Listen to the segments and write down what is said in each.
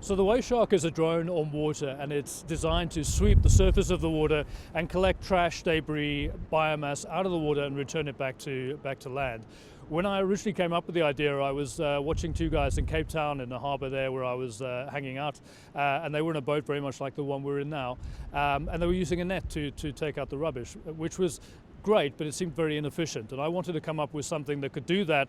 So the WasteShark is a drone on water, and it's designed to sweep the surface of the water and collect trash, debris, biomass out of the water and return it back to land. When I originally came up with the idea, I was watching two guys in Cape Town in the harbour there where I was hanging out, and they were in a boat very much like the one we're in now, and they were using a net to take out the rubbish, which was great, but it seemed very inefficient, and I wanted to come up with something that could do that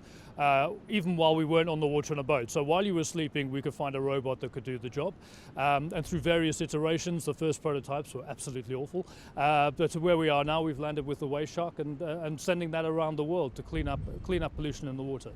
even while we weren't on the water in a boat. So while you were sleeping, we could find a robot that could do the job, and through various iterations, the first prototypes were absolutely awful, but to where we are now, we've landed with the WasteShark and sending that around the world to clean up pollution in the water.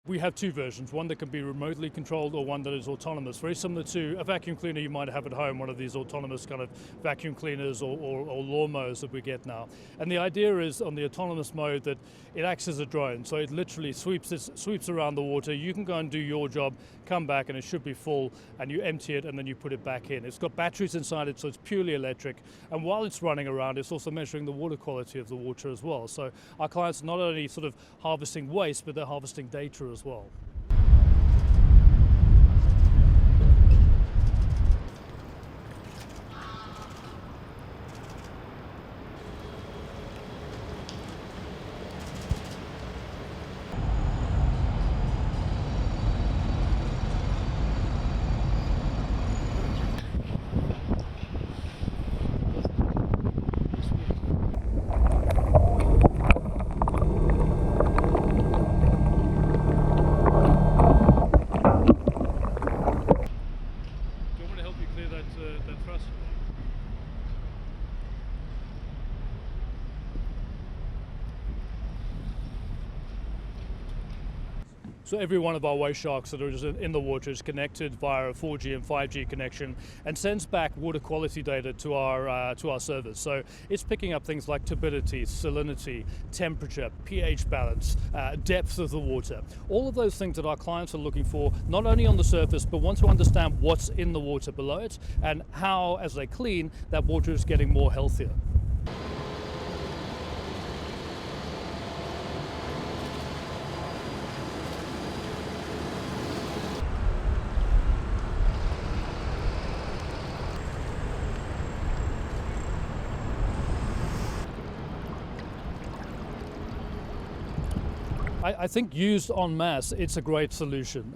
We have two versions, one that can be remotely controlled or one that is autonomous, very similar to a vacuum cleaner you might have at home, one of these autonomous kind of vacuum cleaners or lawnmowers that we get now. And the idea is on the autonomous mode that it acts as a drone, so it literally sweeps around the water. You can go and do your job, come back, and it should be full, and you empty it and then you put it back in. It's got batteries inside it, so it's purely electric, and while it's running around, it's also measuring the water quality of the water as well. So our clients are not only sort of harvesting waste, but they're harvesting data as well. So every one of our WasteSharks that are in the water is connected via a 4G and 5G connection and sends back water quality data to our servers. So it's picking up things like turbidity, salinity, temperature, pH balance, depth of the water. All of those things that our clients are looking for, not only on the surface, but want to understand what's in the water below it and how, as they clean, that water is getting more healthier. I think used en masse, it's a great solution.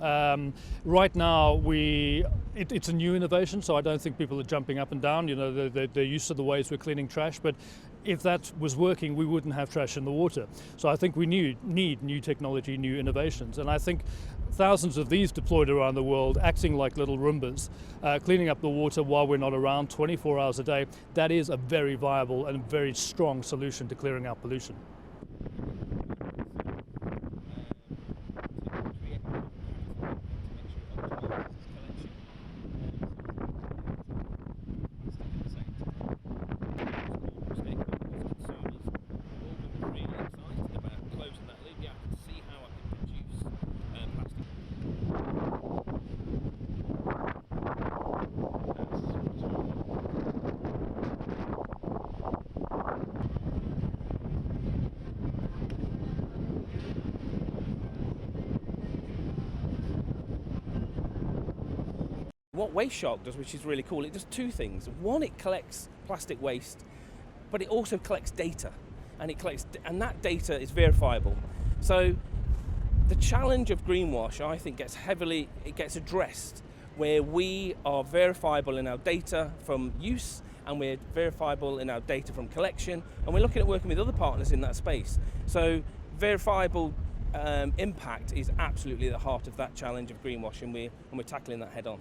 Right now, it's a new innovation, so I don't think people are jumping up and down. You know, they're used to the ways we're cleaning trash, but if that was working, we wouldn't have trash in the water. So I think we need new technology, new innovations, and I think thousands of these deployed around the world, acting like little Roombas, cleaning up the water while we're not around 24 hours a day. That is a very viable and very strong solution to clearing out pollution. What WasteShark does, which is really cool, it does two things. One, it collects plastic waste, but it also collects data, and that data is verifiable. So the challenge of greenwash, I think, gets addressed where we are verifiable in our data from use, and we're verifiable in our data from collection, and we're looking at working with other partners in that space. So verifiable impact is absolutely at the heart of that challenge of greenwashing, and we're tackling that head on.